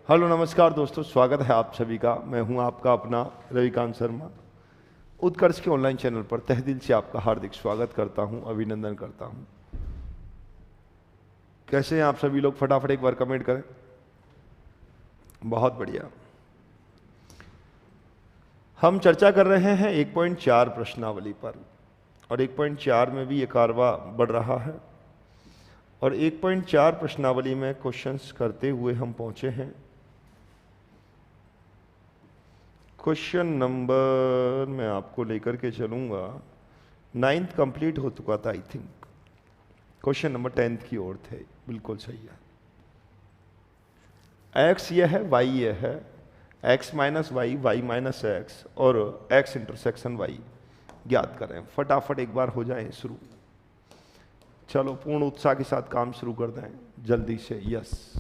Hello नमस्कार दोस्तों, स्वागत है आप सभी का। मैं हूं आपका अपना रविकांत शर्मा। उत्कर्ष के ऑनलाइन चैनल पर तहे दिल से आपका हार्दिक स्वागत करता हूं, अभिनंदन करता हूं। कैसे हैं आप सभी लोग? फटाफट एक बार कमेंट करें। बहुत बढ़िया। हम चर्चा कर रहे हैं 1.4 प्रश्नावली पर, और 1.4 में भी ये कारवा बढ़ रहा है। और 1.4 प्रश्नावली में क्वेश्चंस करते हुए हम पहुंचे हैं क्वेश्चन नंबर, मैं आपको लेकर के चलूंगा, 9th कंप्लीट हो चुका था I think. Question number 10th की ओर थे। बिल्कुल सही है। एक्स ये है, वाई ये है, x minus y, y minus x और एक्स इंटरसेक्शन वाई ज्ञात करें। फटाफट एक बार हो जाए शुरू। चलो पूर्ण उत्साह के साथ काम शुरू कर दें जल्दी से। यस,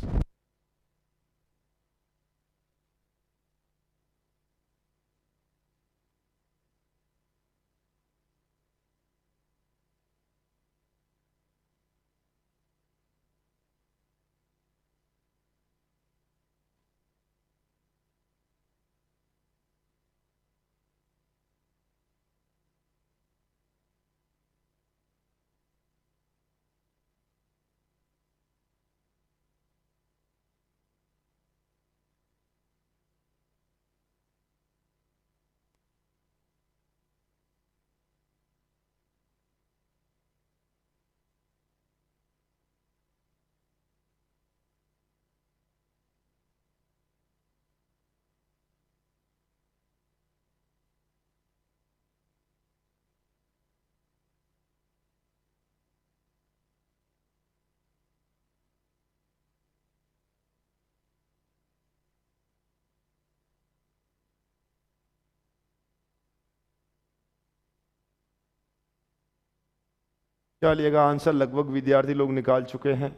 चलिएगा। आंसर लगभग विद्यार्थी लोग निकाल चुके हैं।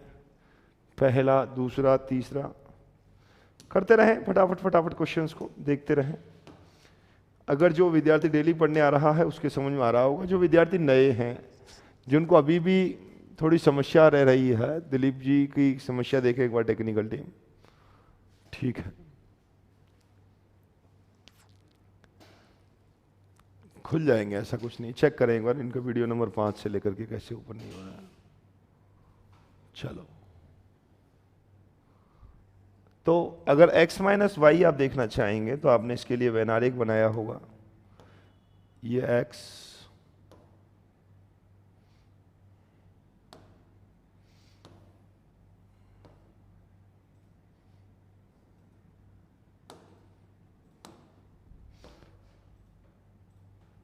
पहला, दूसरा, तीसरा करते रहें। फटाफट फटाफट क्वेश्चंस को देखते रहें। अगर जो विद्यार्थी डेली पढ़ने आ रहा है उसके समझ में आ रहा होगा। जो विद्यार्थी नए हैं, जिनको अभी भी थोड़ी समस्या रह रही है, दिलीप जी की समस्या देखें एक बार टेक्निकल टीम। ठीक है, खुल जाएंगे, ऐसा कुछ नहीं। चेक करें एक बार इनका वीडियो नंबर 5 से लेकर के कैसे ऊपर नहीं हो रहा है। चलो, तो अगर x माइनस वाई आप देखना चाहेंगे तो आपने इसके लिए वेन आरेख बनाया होगा। ये x,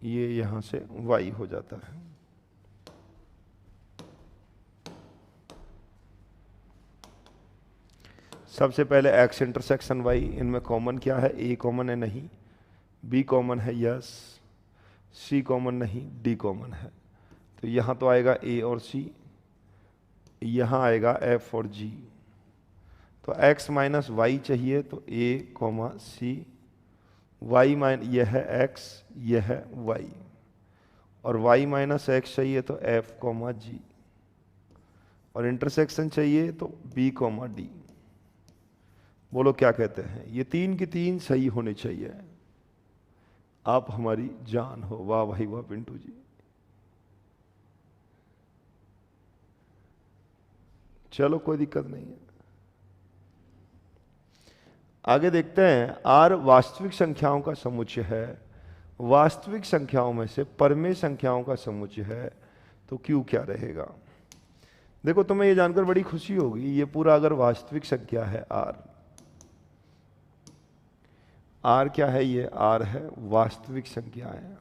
ये यहां से y हो जाता है। सबसे पहले x इंटरसेक्शन y, इनमें कॉमन क्या है? a कॉमन है नहीं, b कॉमन है यस, c कॉमन नहीं, d कॉमन है। तो यहां तो आएगा a और c, यहां आएगा f और g। तो x माइनस वाई चाहिए तो a कॉमा सी, वाई माइन यह है x, यह है y, और y माइनस एक्स चाहिए तो f कॉमा जी, और इंटरसेक्शन चाहिए तो b कॉमा डी। बोलो क्या कहते हैं? ये 3 की 3 सही होने चाहिए। आप हमारी जान हो। वाह भाई वाह पिंटू जी। चलो कोई दिक्कत नहीं है, आगे देखते हैं। r वास्तविक संख्याओं का समुच्चय है। वास्तविक संख्याओं में से परमेय संख्याओं का समुच्चय है, तो q क्या रहेगा? देखो, तुम्हें ये जानकर बड़ी खुशी होगी, ये पूरा अगर वास्तविक संख्या है r, r क्या है? ये r है वास्तविक संख्या है।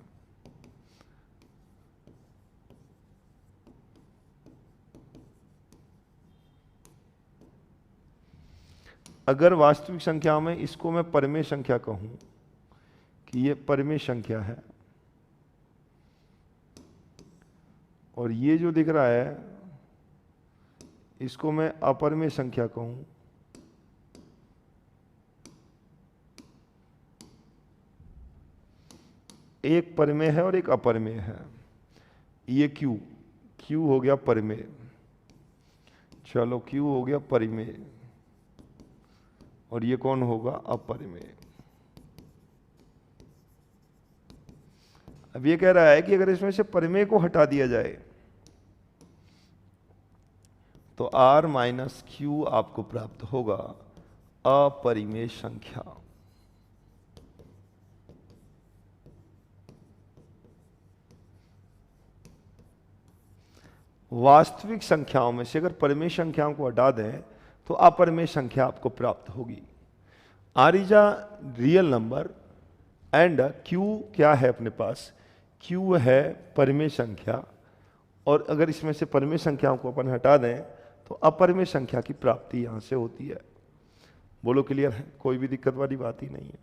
अगर वास्तविक संख्या में इसको मैं परमेय संख्या कहूं कि ये परमेय संख्या है, और ये जो दिख रहा है इसको मैं अपरमेय संख्या कहूं, एक परमेय है और एक अपरमेय है। ये q, q हो गया परमेय। चलो q हो गया परिमेय, और ये कौन होगा? अपरिमेय। अब ये कह रहा है कि अगर इसमें से परिमेय को हटा दिया जाए तो r माइनस क्यू आपको प्राप्त होगा अपरिमेय संख्या। वास्तविक संख्याओं में से अगर परिमेय संख्याओं को हटा दें तो अपरिमेय संख्या आपको प्राप्त होगी। r is a real number and q क्या है अपने पास? q है परिमेय संख्या, और अगर इसमें से परिमेय संख्याओं को अपन हटा दें तो अपरिमेय संख्या की प्राप्ति यहां से होती है। बोलो क्लियर है? कोई भी दिक्कत वाली बात ही नहीं है।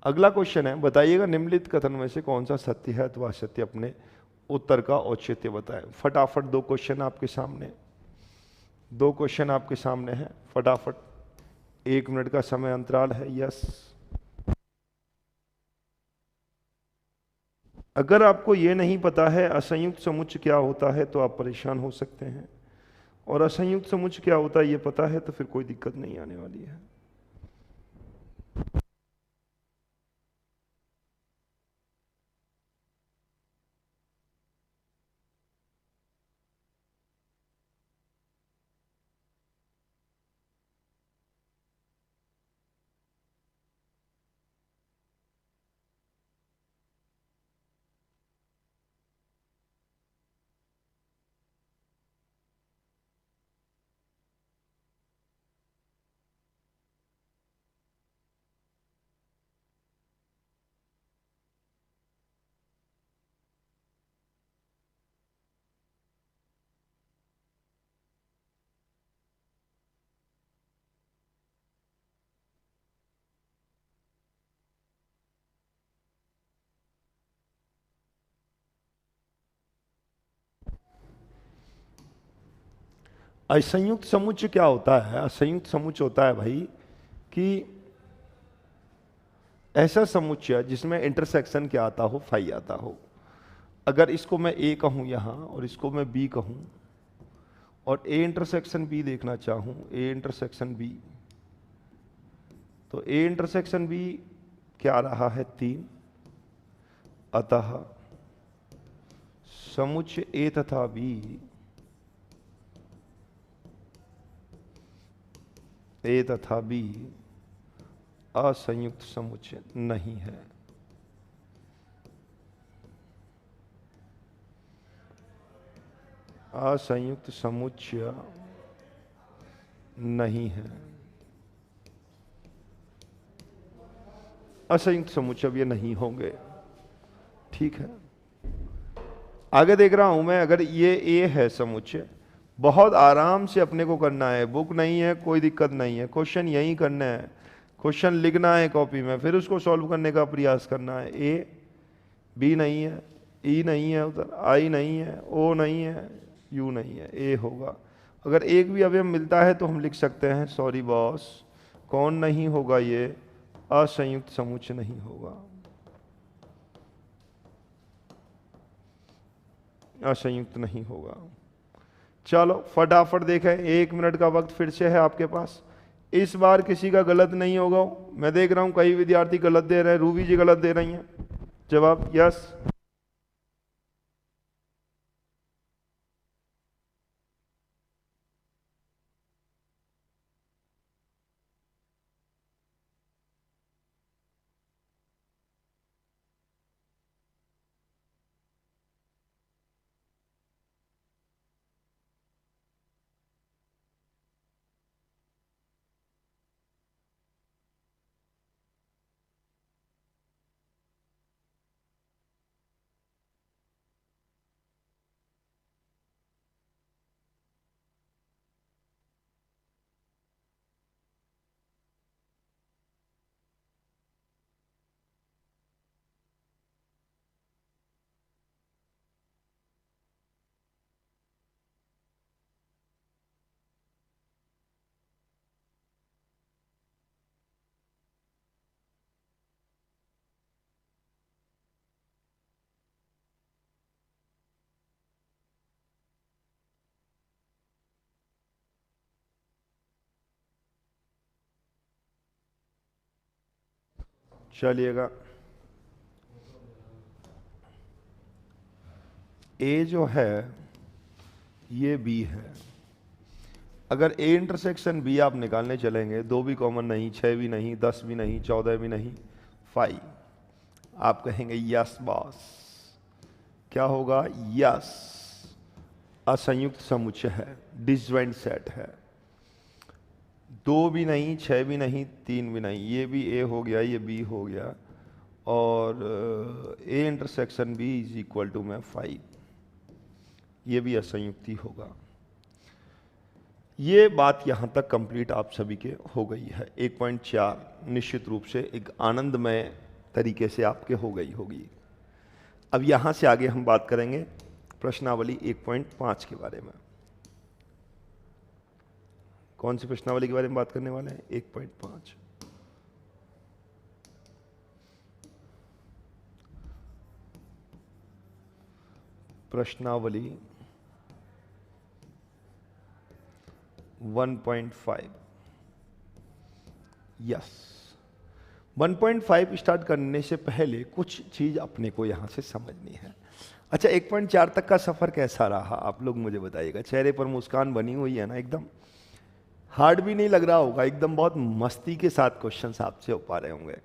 अगला क्वेश्चन है, बताइएगा निम्नलिखित कथन में से कौन सा सत्य है अथवा असत्य, अपने उत्तर का औचित्य बताएं। फटाफट दो क्वेश्चन आपके सामने, दो क्वेश्चन आपके सामने हैं, फटाफट, 1 मिनट का समय अंतराल है। यस, अगर आपको ये नहीं पता है असंयुक्त समुच्चय क्या होता है तो आप परेशान हो सकते हैं, और असंयुक्त समुच्चय क्या होता है ये पता है तो फिर कोई दिक्कत नहीं आने वाली है। असंयुक्त समुच्चय क्या होता है? असंयुक्त समुच्चय होता है भाई कि ऐसा समुच्चय जिसमें इंटरसेक्शन क्या आता हो? फाई आता हो। अगर इसको मैं ए कहूं यहां और इसको मैं बी कहूं और ए इंटरसेक्शन बी देखना चाहूं, ए इंटरसेक्शन बी, तो ए इंटरसेक्शन बी क्या आ रहा है? 3। अतः समुच्चय ए तथा बी, ए तथा बी असंयुक्त समुच्चय नहीं है। असंयुक्त समुच्चय नहीं है। असंयुक्त समुच्चय अब ये नहीं होंगे। ठीक है, आगे देख रहा हूं मैं, अगर ये ए है समुच्चय, बहुत आराम से अपने को करना है, बुक नहीं है कोई दिक्कत नहीं है, क्वेश्चन यही करना है, क्वेश्चन लिखना है कॉपी में, फिर उसको सॉल्व करने का प्रयास करना है। ए, बी नहीं है, ई नहीं है, उधर आई नहीं है, ओ नहीं है, यू नहीं है, ए होगा। अगर एक भी अवयव मिलता है तो हम लिख सकते हैं सॉरी बॉस, कौन नहीं होगा? ये असंयुक्त समुच्चय नहीं होगा, असंयुक्त नहीं होगा। चलो फटाफट देखें, 1 मिनट का वक्त फिर से है आपके पास। इस बार किसी का गलत नहीं होगा। मैं देख रहा हूं कई विद्यार्थी गलत दे रहे हैं, रूबी जी गलत दे रही हैं जवाब। यस, चलिएगा, ए जो है ये बी है। अगर ए इंटरसेक्शन बी आप निकालने चलेंगे, 2 भी कॉमन नहीं, 6 भी नहीं, 10 भी नहीं, 14 भी नहीं, 5, आप कहेंगे यस बॉस। क्या होगा? यस, असंयुक्त समुच्चय है, डिसजॉइंट सेट है। 2 भी नहीं, 6 भी नहीं, 3 भी नहीं, ये भी ए हो गया, ये बी हो गया, और A intersection B is equal to में 5, ये भी असंयुक्ति होगा। ये बात यहाँ तक कंप्लीट आप सभी के हो गई है। 1.4 निश्चित रूप से एक आनंदमय तरीके से आपके हो गई होगी। अब यहाँ से आगे हम बात करेंगे प्रश्नावली 1.5 के बारे में। कौन सी प्रश्नावली के बारे में बात करने वाले हैं? 1.5। प्रश्नावली 1.5। यस, 1.5 स्टार्ट करने से पहले कुछ चीज अपने को यहां से समझनी है। अच्छा, 1.4 तक का सफर कैसा रहा आप लोग मुझे बताइएगा। चेहरे पर मुस्कान बनी हुई है ना, एकदम हार्ड भी नहीं लग रहा होगा, एकदम बहुत मस्ती के साथ क्वेश्चंस आपसे हो पा रहे होंगे,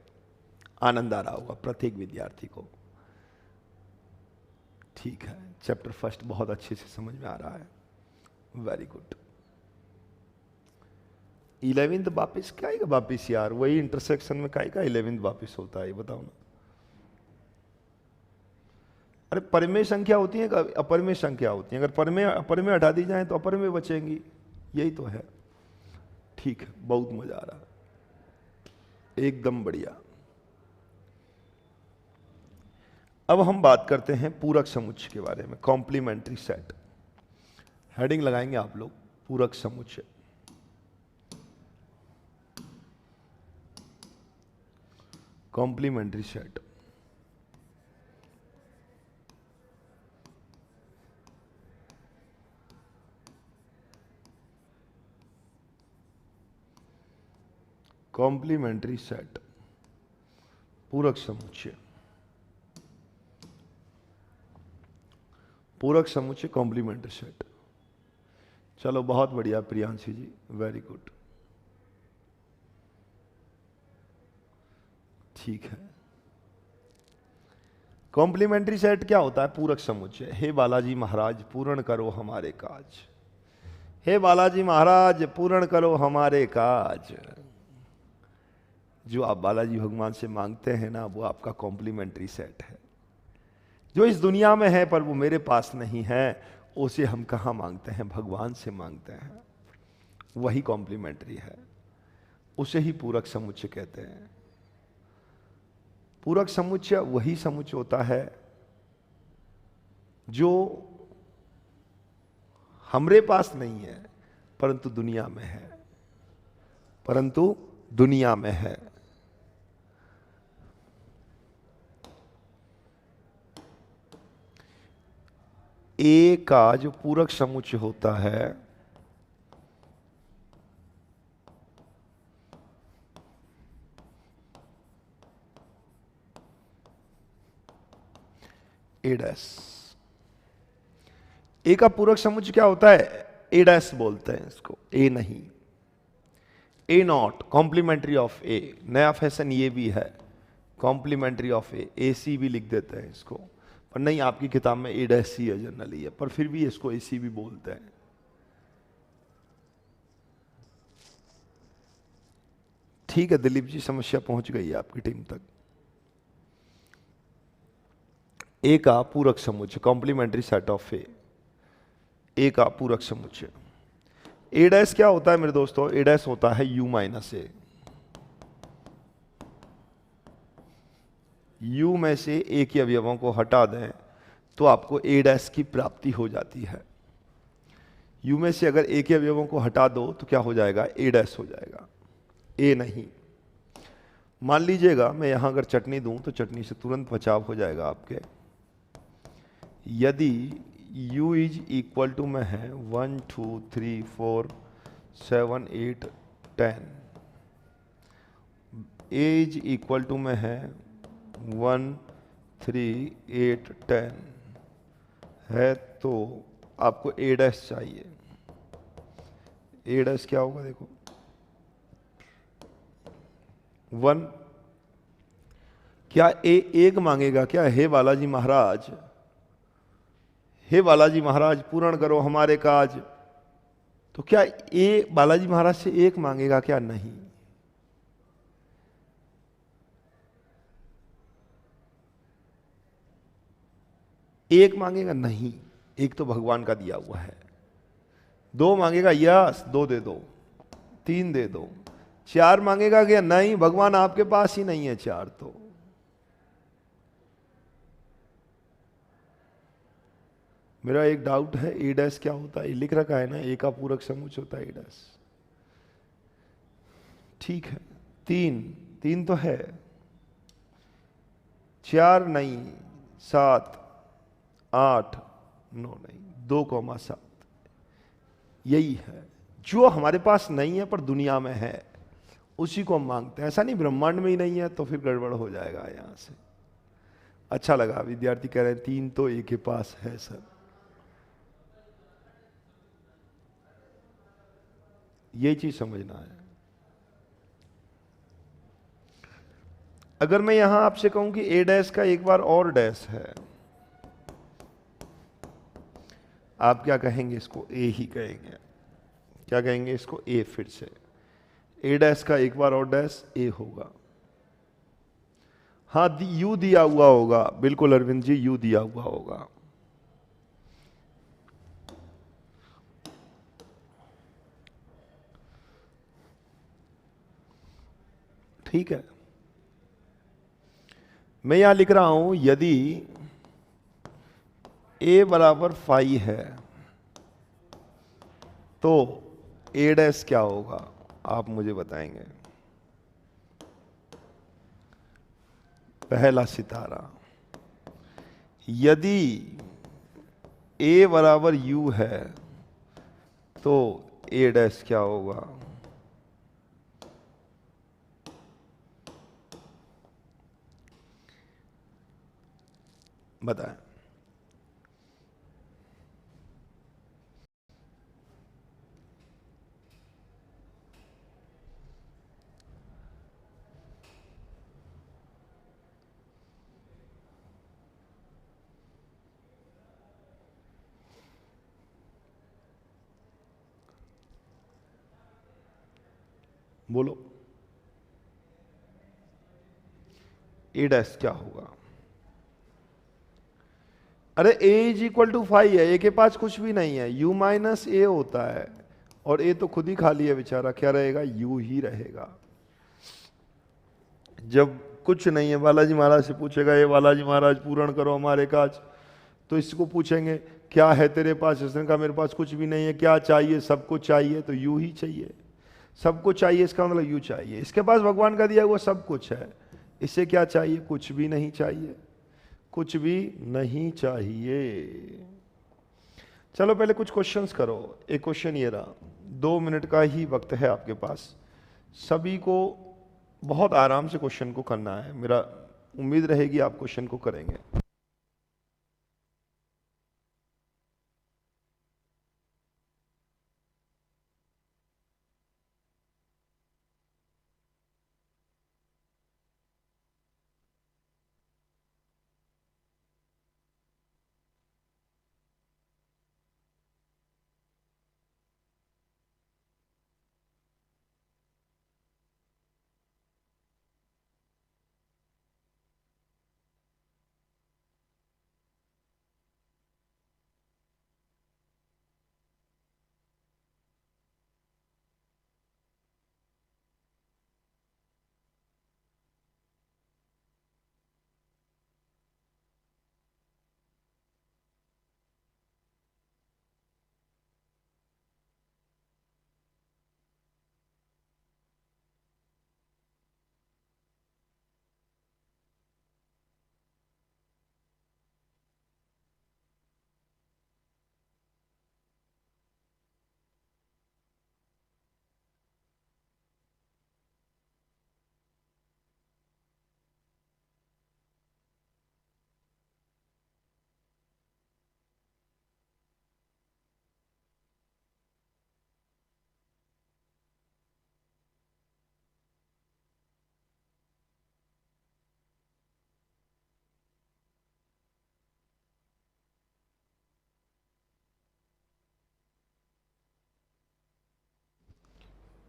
आनंद आ रहा होगा प्रत्येक विद्यार्थी को। ठीक है, चैप्टर फर्स्ट बहुत अच्छे से समझ में आ रहा है, वेरी गुड। 11th वापिस क्या है वापिस यार, वही इंटरसेक्शन में का 11th वापिस होता है, ये बताओ ना। अरे परिमेय संख्या होती है, अपरिमेय संख्या होती है, अगर परिमेय अपरिमेय हटा दी जाए तो अपरिमेय बचेंगी, यही तो है। ठीक है, बहुत मजा आ रहा है, एकदम बढ़िया। अब हम बात करते हैं पूरक समुच्चय के बारे में, कॉम्प्लीमेंट्री सेट। हेडिंग लगाएंगे आप लोग, पूरक समुच्चय। कॉम्प्लीमेंट्री सेट, कॉम्प्लीमेंट्री सेट, पूरक समुच्चय, पूरक समुच्चय कॉम्प्लीमेंट्री सेट। चलो बहुत बढ़िया प्रियांशी जी, वेरी गुड। ठीक है, कॉम्प्लीमेंट्री सेट क्या होता है? पूरक समुच्चय। हे बालाजी महाराज पूर्ण करो हमारे काज, हे बालाजी महाराज पूर्ण करो हमारे काज। जो आप बालाजी भगवान से मांगते हैं ना, वो आपका कॉम्प्लीमेंट्री सेट है। जो इस दुनिया में है पर वो मेरे पास नहीं है, उसे हम कहाँ मांगते हैं? भगवान से मांगते हैं, वही कॉम्प्लीमेंट्री है, उसे ही पूरक समुच्चय कहते हैं। पूरक समुच्चय वही समुच्चय होता है जो हमरे पास नहीं है परंतु दुनिया में है, परंतु दुनिया में है। ए का जो पूरक समुच्चय होता है, ए डैश, ए का पूरक समुच्चय क्या होता है? ए डैश बोलते हैं इसको, ए नहीं, ए नॉट, कॉम्प्लीमेंट्री ऑफ ए। नया फैशन ये भी है, कॉम्प्लीमेंट्री ऑफ ए, ए सी भी लिख देते हैं इसको, पर नहीं आपकी किताब में ए डैश सी है जनरली है, पर फिर भी इसको ए सी भी बोलते हैं। ठीक है दिलीप जी, समस्या पहुंच गई है आपकी टीम तक। ए का पूरक समुच्चय, कॉम्प्लीमेंट्री सेट ऑफ ए, ए का पूरक समुच्चय। ए डैश क्या होता है मेरे दोस्तों? ए डैश होता है यू माइनस ए। यू में से ए के अवयवों को हटा दें तो आपको ए डैश की प्राप्ति हो जाती है। यू में से अगर ए के अवयवों को हटा दो तो क्या हो जाएगा? ए डैश हो जाएगा, ए नहीं। मान लीजिएगा मैं यहां अगर चटनी दूं तो चटनी से तुरंत बचाव हो जाएगा आपके। यदि u इज इक्वल टू में है 1 2 3 4 7 8 10, ए इज इक्वल टू में है 1 3 8 10 है, तो आपको ए डैश चाहिए। ए डैश क्या होगा देखो, 1, क्या ए 1 मांगेगा क्या? हे बालाजी महाराज, हे बालाजी महाराज पूर्ण करो हमारे काज, तो क्या ए बालाजी महाराज से 1 मांगेगा क्या? नहीं। एक मांगेगा? नहीं। एक तो भगवान का दिया हुआ है। 2 मांगेगा? यस 2 दे दो, 3 दे दो। 4 मांगेगा क्या? नहीं, भगवान आपके पास ही नहीं है 4 तो। मेरा एक डाउट है, ए डैश क्या होता है? लिख रखा है ना, ए का पूरक समुच्चय होता है ए डैश। ठीक है, 3 3 तो है, 4 नहीं, 7 8 9 नहीं, 2,7 यही है जो हमारे पास नहीं है पर दुनिया में है, उसी को हम मांगते हैं। ऐसा नहीं ब्रह्मांड में ही नहीं है तो फिर गड़बड़ हो जाएगा यहां से। अच्छा लगा, विद्यार्थी कह रहे हैं 3 तो ए के पास है सर। ये चीज समझना है। अगर मैं यहां आपसे कहूं कि ए डैश का एक बार और डैश है, आप क्या कहेंगे? इसको ए ही कहेंगे। क्या कहेंगे इसको? ए। फिर से ए डैश का एक बार और डैश ए होगा। हाँ, यू दिया हुआ होगा, बिल्कुल अरविंद जी, यू दिया हुआ होगा। ठीक है, मैं यहां लिख रहा हूं यदि ए बराबर 5 है तो ए डैश क्या होगा? आप मुझे बताएंगे। पहला सितारा। यदि ए बराबर यू है तो ए डैश क्या होगा? बताएं। बोलो, ए डैश क्या होगा? अरे ए इज इक्वल टू 5 है, ए के पास कुछ भी नहीं है, यू माइनस ए होता है, और ए तो खुद ही खाली है बेचारा, क्या रहेगा? यू ही रहेगा। जब कुछ नहीं है, बालाजी महाराज से पूछेगा ये बालाजी महाराज पूर्ण करो हमारे काज, तो इसको पूछेंगे क्या है तेरे पास? इसने कहा मेरे पास कुछ भी नहीं है। क्या चाहिए? सब कुछ चाहिए, तो यू ही चाहिए। सब कुछ चाहिए इसका मतलब यू चाहिए। इसके पास भगवान का दिया हुआ सब कुछ है, इसे क्या चाहिए? कुछ भी नहीं चाहिए, कुछ भी नहीं चाहिए। चलो पहले कुछ क्वेश्चंस करो। एक क्वेश्चन ये रहा, 2 मिनट का ही वक्त है आपके पास, सभी को बहुत आराम से क्वेश्चन को करना है। मेरा उम्मीद रहेगी आप क्वेश्चन को करेंगे।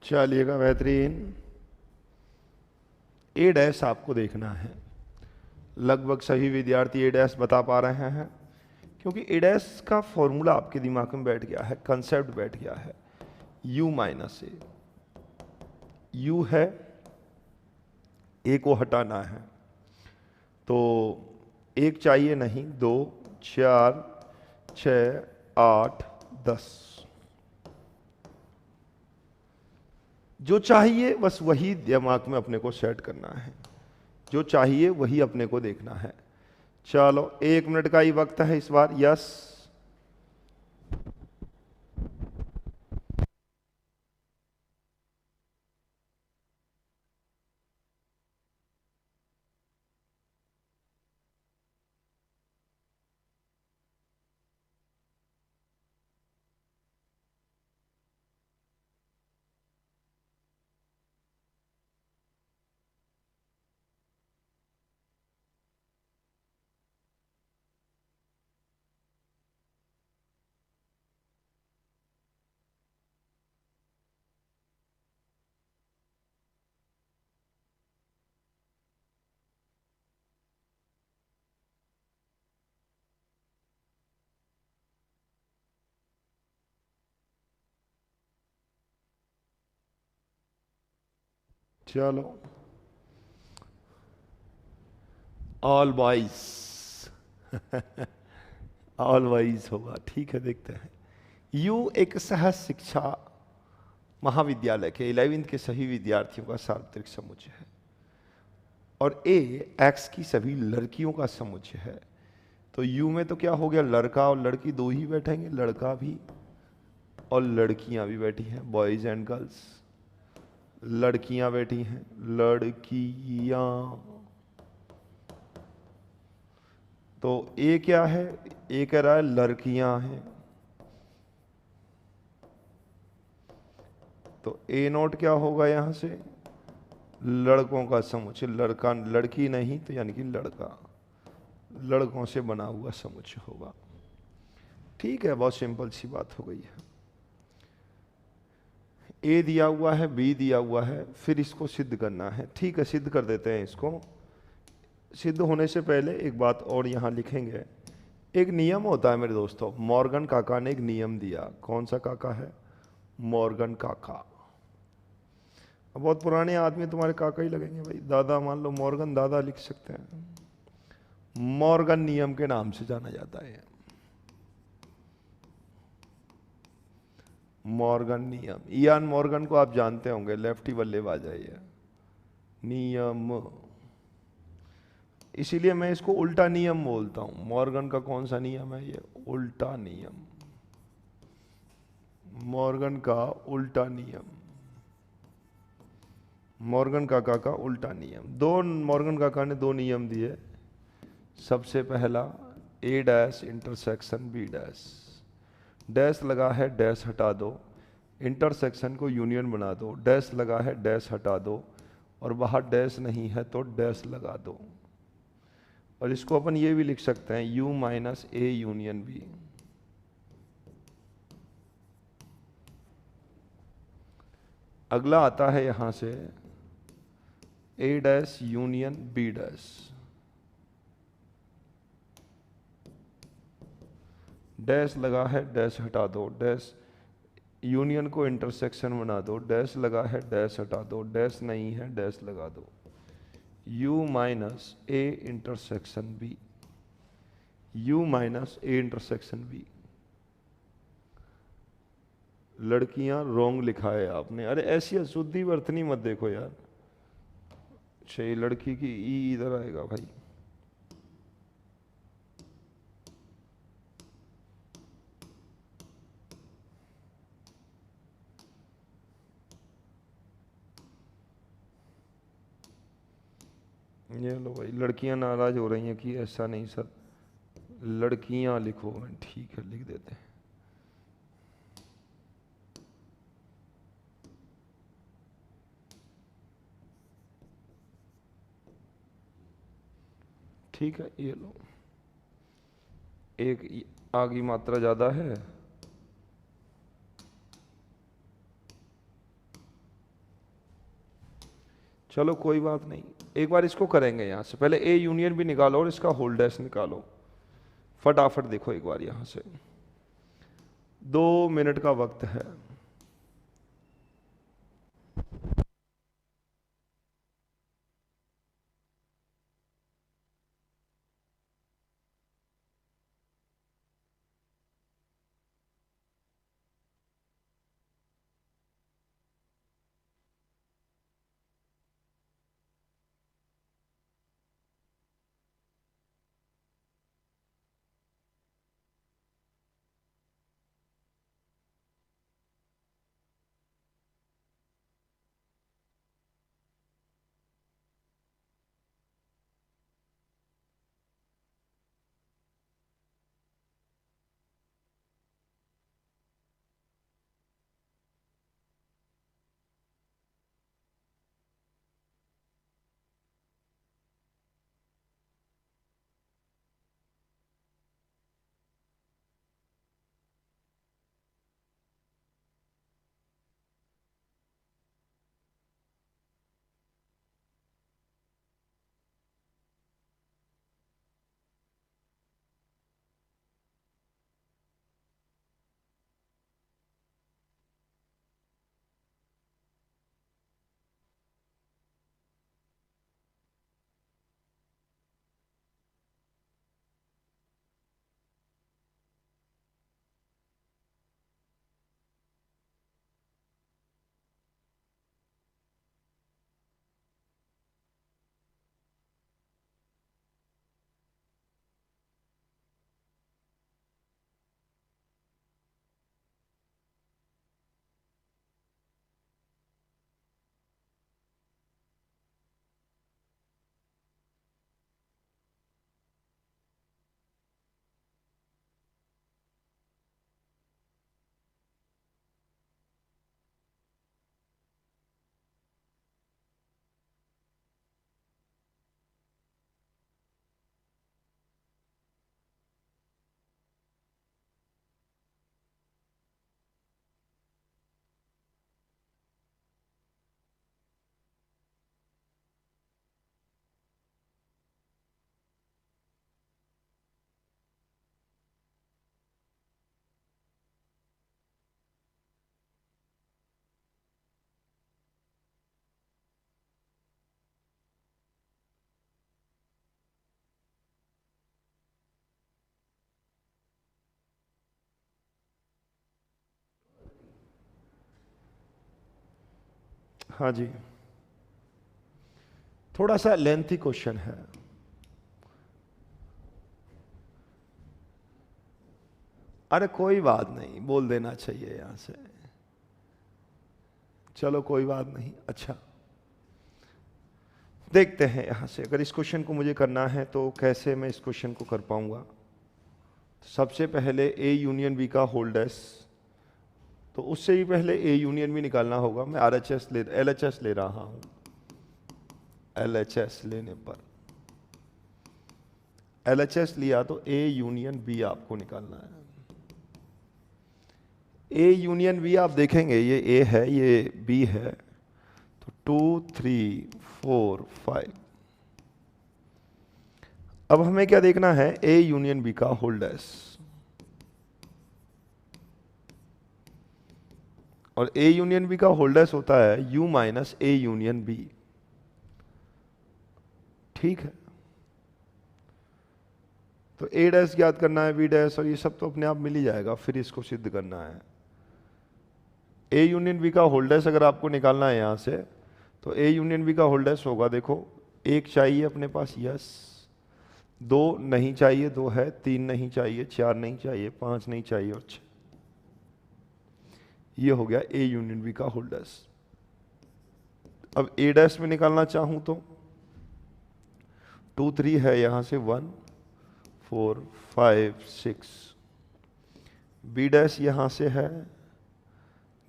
चलिएगा, बेहतरीन। ए डैश आपको देखना है। लगभग सभी विद्यार्थी ए डैश बता पा रहे हैं, क्योंकि ए डैश का फॉर्मूला आपके दिमाग में बैठ गया है, कंसेप्ट बैठ गया है। यू माइनस ए, यू है, ए को हटाना है, तो एक चाहिए नहीं, 2, 4, 6, 8, 10। जो चाहिए बस वही दिमाग में अपने को सेट करना है, जो चाहिए वही अपने को देखना है। चलो 1 मिनट का ही वक्त है इस बार। यस, चलो ऑल बॉयज ऑल बॉयज होगा, ठीक है, देखते हैं। यू एक सहज शिक्षा महाविद्यालय के 11वीं के सभी विद्यार्थियों का सार्वत्रिक समुच्चय है, और ए एक्स की सभी लड़कियों का समुच्चय है। तो यू में तो क्या हो गया, लड़का और लड़की दो ही बैठेंगे, लड़का भी और लड़कियां भी बैठी हैं, बॉयज एंड गर्ल्स। लड़कियां बैठी हैं, लड़कियां। तो ए क्या है, ए कह रहा है लड़कियां हैं, तो ए नोट क्या होगा यहां से, लड़कों का समुच्चय। लड़का लड़की नहीं तो यानी कि लड़का, लड़कों से बना हुआ समुच्चय होगा। ठीक है, बहुत सिंपल सी बात हो गई है। ए दिया हुआ है, बी दिया हुआ है, फिर इसको सिद्ध करना है। ठीक है, सिद्ध कर देते हैं इसको। सिद्ध होने से पहले एक बात और यहाँ लिखेंगे। एक नियम होता है मेरे दोस्तों, मॉर्गन काका ने एक नियम दिया। कौन सा काका है, मॉर्गन काका। बहुत पुराने आदमी तुम्हारे काका ही लगेंगे भाई, दादा मान लो, मॉर्गन दादा लिख सकते हैं। मॉर्गन नियम के नाम से जाना जाता है, मॉर्गन नियम। इयान मॉर्गन को आप जानते होंगे, लेफ्टी बल्लेबाज है ये। नियम, इसीलिए मैं इसको उल्टा नियम बोलता हूं। मॉर्गन का कौन सा नियम है ये, उल्टा नियम। मॉर्गन का उल्टा नियम, मॉर्गन काका का उल्टा नियम। मॉर्गन काका ने 2 नियम दिए। सबसे पहला, A dash intersection B dash. Dash लगा है, डैश हटा दो, इंटरसेक्शन को यूनियन बना दो। डैश लगा है, डैश हटा दो, और बाहर डैश नहीं है तो डैश लगा दो। और इसको अपन ये भी लिख सकते हैं, U minus A union B. अगला आता है यहां से A dash union B dash. Dash लगा है, डैश हटा दो, डैश यूनियन को इंटरसेक्शन बना दो। डैश लगा है, डैश हटा दो, डैश नहीं है, डैश लगा दो। U minus A intersection B, U minus A intersection B. लड़कियां रोंग लिखा है आपने, अरे ऐसी अशुद्धि बरतनी मत देखो यार। अच्छा, लड़की की ई इधर आएगा भाई। ये लो भाई, लड़कियां नाराज हो रही हैं कि ऐसा नहीं सर, लड़कियां लिखो। ठीक है, लिख देते हैं। ठीक है, ये लो, एक आगे मात्रा ज़्यादा है, चलो कोई बात नहीं, एक बार इसको करेंगे यहाँ से। पहले ए यूनियन भी निकालो और इसका होल डैश निकालो। फटाफट देखो एक बार यहाँ से, 2 मिनट का वक्त है। हाँ जी, थोड़ा सा लेंथी क्वेश्चन है। अरे कोई बात नहीं, बोल देना चाहिए यहां से। चलो कोई बात नहीं। अच्छा, देखते हैं यहां से, अगर इस क्वेश्चन को मुझे करना है तो कैसे मैं इस क्वेश्चन को कर पाऊंगा। सबसे पहले ए यूनियन बी का होल डैश, तो उससे ही पहले ए यूनियन भी निकालना होगा। मैं एलएचएस ले रहा हूं। एलएचएस लेने पर, एलएचएस लिया तो ए यूनियन बी आपको निकालना है। ए यूनियन बी आप देखेंगे, ये ए है, ये बी है, तो 2 3 4 5। अब हमें क्या देखना है, ए यूनियन बी का होल डैश। और ए यूनियन बी का होल डैश होता है U minus A union B. ठीक है, तो ए डैश ज्ञात करना है, बी डैश, और ये सब तो अपने आप मिल ही जाएगा। फिर इसको सिद्ध करना है। ए यूनियन बी का होल डैश अगर आपको निकालना है यहां से, तो ए यूनियन बी का होल डैश होगा, देखो, 1 चाहिए अपने पास, यस, 2 नहीं चाहिए, 2 है, 3 नहीं चाहिए, 4 नहीं चाहिए, 5 नहीं चाहिए, और 6। ये हो गया ए यूनियन बी का होल डैश। अब ए डैश में निकालना चाहूं तो 2 3 है, यहां से 1 4 5 6। बी डैश यहां से है,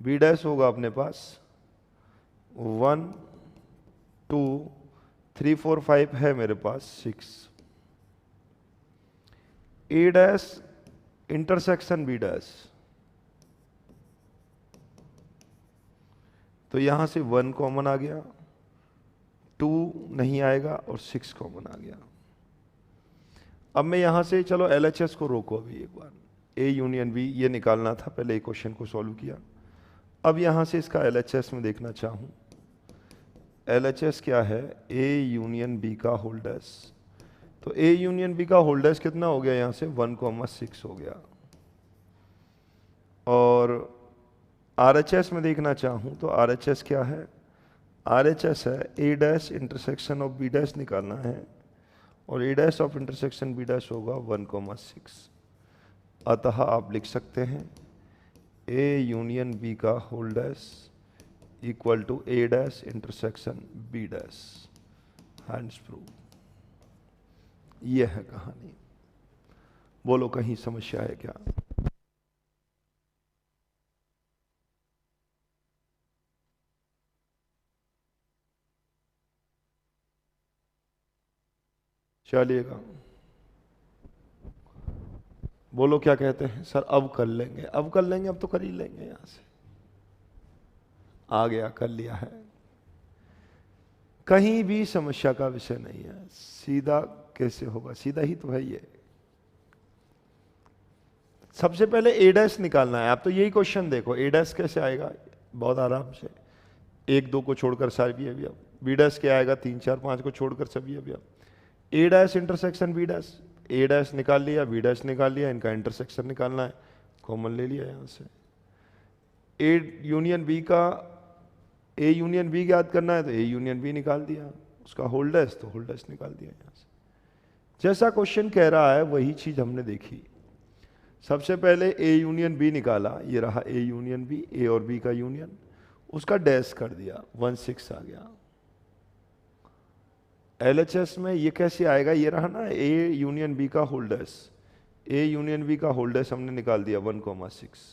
बी डैश होगा अपने पास 1 2 3 4 5 है मेरे पास 6। ए डैश इंटरसेक्शन बी डैश, तो यहां से 1 कॉमन आ गया, 2 नहीं आएगा और 6 कॉमन आ गया। अब मैं यहां से, चलो LHS को रोको अभी एक बार, A यूनियन B ये निकालना था, पहले एक क्वेश्चन को सॉल्व किया। अब यहां से इसका LHS में देखना चाहूं, LHS क्या है, A यूनियन B का होल्डर्स। तो A यूनियन B का होल्डर्स कितना हो गया, यहां से 1,6 हो गया। और RHS में देखना चाहूं तो RHS क्या है, RHS है A dash intersection of B dash निकालना है, और A dash of intersection B dash होगा 1,6। अतः आप लिख सकते हैं A यूनियन B का whole dash equal to A dash intersection B dash. Hence proved. यह है कहानी। बोलो कहीं समस्या है क्या? चलिएगा, बोलो क्या कहते हैं सर? अब कर लेंगे, अब कर लेंगे, अब तो कर ही लेंगे। यहां से आ गया, कर लिया है, कहीं भी समस्या का विषय नहीं है। सीधा कैसे होगा, सीधा ही तो है ये। सबसे पहले A डैश निकालना है। आप तो यही क्वेश्चन देखो, A डैश कैसे आएगा, बहुत आराम से, 1 2 को छोड़कर सभी अवयव। B डैश क्या आएगा, 3 4 5 को छोड़कर सभी अवयव। A dash intersection B dash, A dash निकाल लिया, B डैश निकाल लिया, इनका इंटरसेक्शन निकालना है, कॉमन ले लिया यहां से। A यूनियन B का, A यूनियन B याद करना है तो A यूनियन B निकाल दिया, उसका होल्डर्स तो होल्डर्स निकाल दिया यहां से। जैसा क्वेश्चन कह रहा है वही चीज हमने देखी। सबसे पहले A यूनियन B निकाला, ये रहा A यूनियन B, A और B का यूनियन, उसका डैश कर दिया, 1,6 आ गया। LHS में ये कैसे आएगा, ये रहा ना A यूनियन B का होल्डर्स, A यूनियन B का होल्डर्स हमने निकाल दिया 1,6।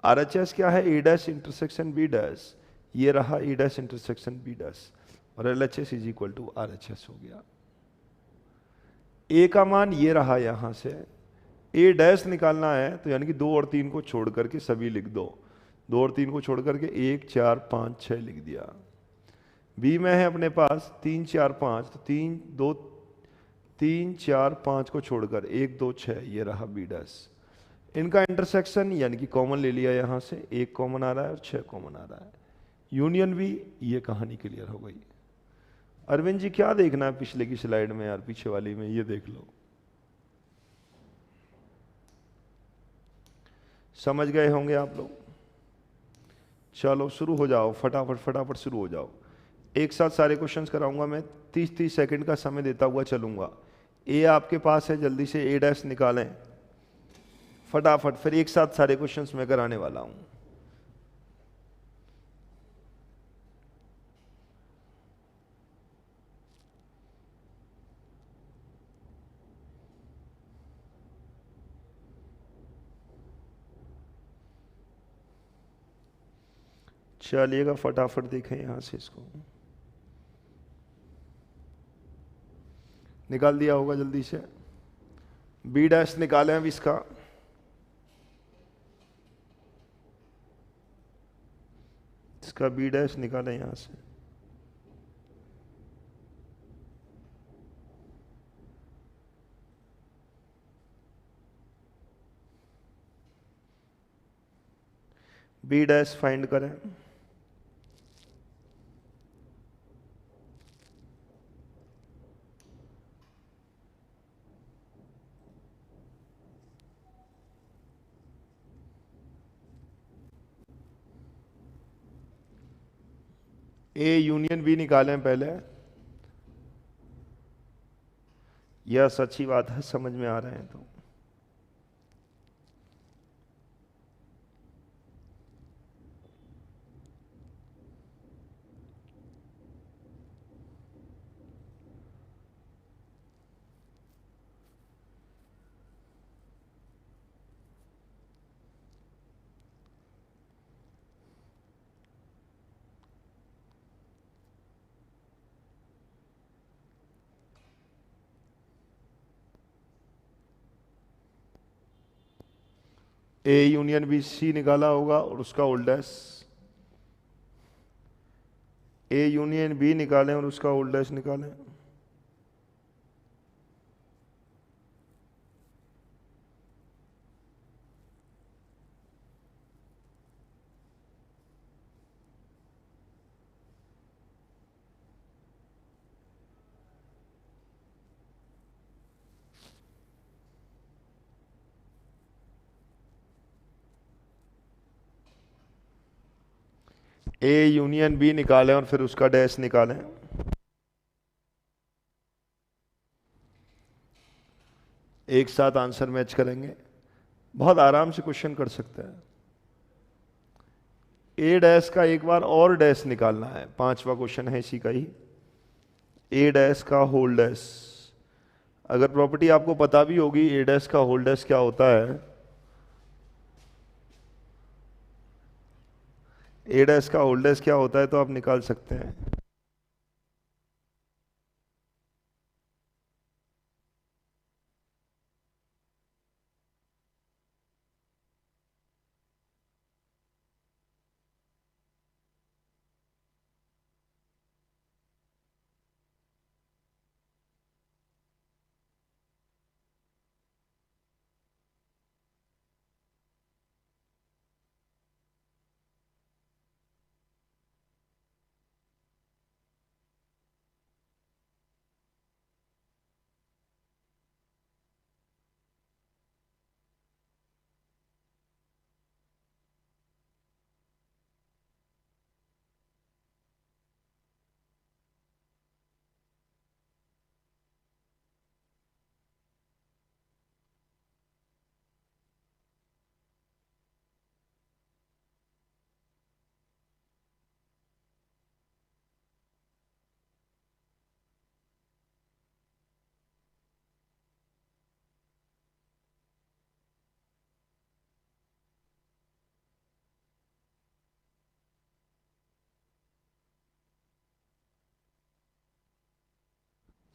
RHS क्या है, A dash intersection B dash, ये रहा A dash intersection B dash, और LHS is equal to RHS हो गया। A का मान ये रहा, यहां से A डैश निकालना है तो यानी कि 2 और 3 को छोड़ करके सभी लिख दो, 2 और 3 को छोड़ करके 1 4 5 6 लिख दिया। B में है अपने पास 3 4 5, तो 3 4 5 को छोड़कर 1 2 6, ये रहा B डैश। इनका इंटरसेक्शन यानी कि कॉमन ले लिया, यहां से 1 कॉमन आ रहा है और 6 कॉमन आ रहा है, यूनियन भी। ये कहानी क्लियर हो गई। अरविंद जी क्या देखना है पिछले की स्लाइड में यार, पीछे वाली में, ये देख लो। समझ गए होंगे आप लोग? चलो शुरू हो जाओ, फटाफट फटाफट शुरू हो जाओ। एक साथ सारे क्वेश्चंस कराऊंगा मैं, 30-30 सेकंड का समय देता हुआ चलूंगा। ए आपके पास है, जल्दी से A डैश निकालें फटाफट, फिर एक साथ सारे क्वेश्चंस मैं कराने वाला हूं। चलिएगा फटाफट देखें, यहां से इसको निकाल दिया होगा जल्दी से। B डैश निकालें अब इसका, B डैश निकालें यहां से। B डैश फाइंड करें। A यूनियन B निकालें पहले। यह सच्ची बात है, समझ में आ रहे हैं तो। A यूनियन B C निकाला होगा और उसका whole dash, A union B निकालें और उसका होल डैश निकालें। ए यूनियन बी निकालें और फिर उसका डैश निकालें। एक साथ आंसर मैच करेंगे, बहुत आराम से क्वेश्चन कर सकते हैं। ए डैश का एक बार और डैश निकालना है, पांचवा क्वेश्चन है इसी का ही। ए डैश का होल डैश, अगर प्रॉपर्टी आपको पता भी होगी ए डैश का होल डैश क्या होता है, ए डैश का होल डैश क्या होता है तो आप निकाल सकते हैं।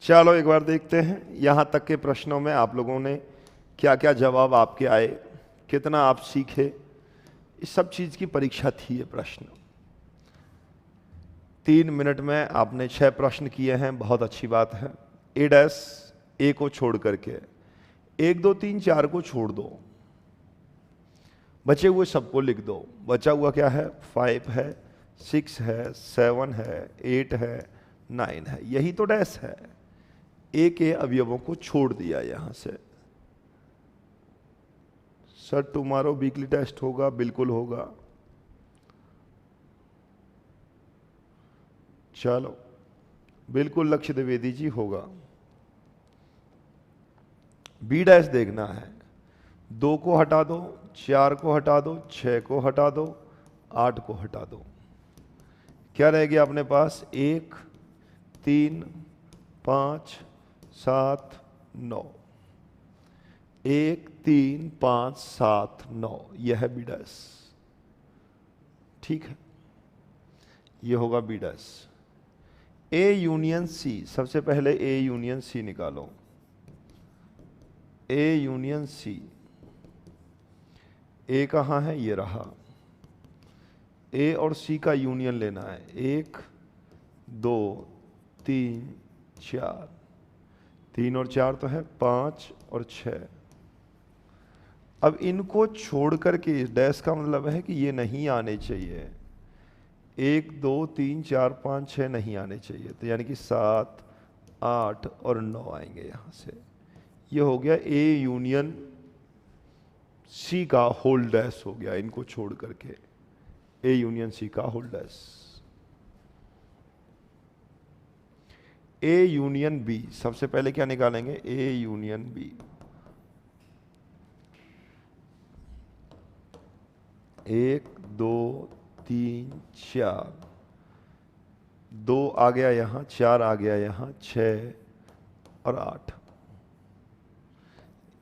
चलो एक बार देखते हैं यहां तक के प्रश्नों में आप लोगों ने क्या क्या जवाब आपके आए, कितना आप सीखे, इस सब चीज की परीक्षा थी ये प्रश्न। 3 मिनट में आपने 6 प्रश्न किए हैं, बहुत अच्छी बात है। ए डैश ए को छोड़ करके 1 2 3 4 को छोड़ दो, बचे हुए सबको लिख दो। बचा हुआ क्या है, 5 है, 6 है, 7 है, 8 है, 9 है, यही तो डैश है। ए के अवयवों को छोड़ दिया यहां से। सर टुमारो वीकली टेस्ट होगा, बिल्कुल होगा। चलो बिल्कुल लक्ष्य द्विवेदी जी होगा। बी डैश देखना है, 2 को हटा दो, 4 को हटा दो, 6 को हटा दो, 8 को हटा दो, क्या रह गया अपने पास, 1 3 5 7 9, 1 3 5 7 9, यह है बी डैश। ठीक है, यह होगा B dash. A union C, सबसे पहले ए यूनियन सी निकालो। ए यूनियन सी, ए कहाँ है, ये रहा। ए और सी का यूनियन लेना है, 1 2 3 4, 3 और 4 तो है 5 और 6। अब इनको छोड़ करके इस डैश का मतलब है कि ये नहीं आने चाहिए, 1 2 3 4 5 6 नहीं आने चाहिए, तो यानी कि 7 8 और 9 आएंगे यहां से। ये हो गया ए यूनियन सी का होल डैश हो गया, इनको छोड़ करके ए यूनियन सी का whole dash. A union B, सबसे पहले क्या निकालेंगे, ए यूनियन बी। 1 2 3 4, 2 आ गया यहां, 4 आ गया यहां, 6 और 8।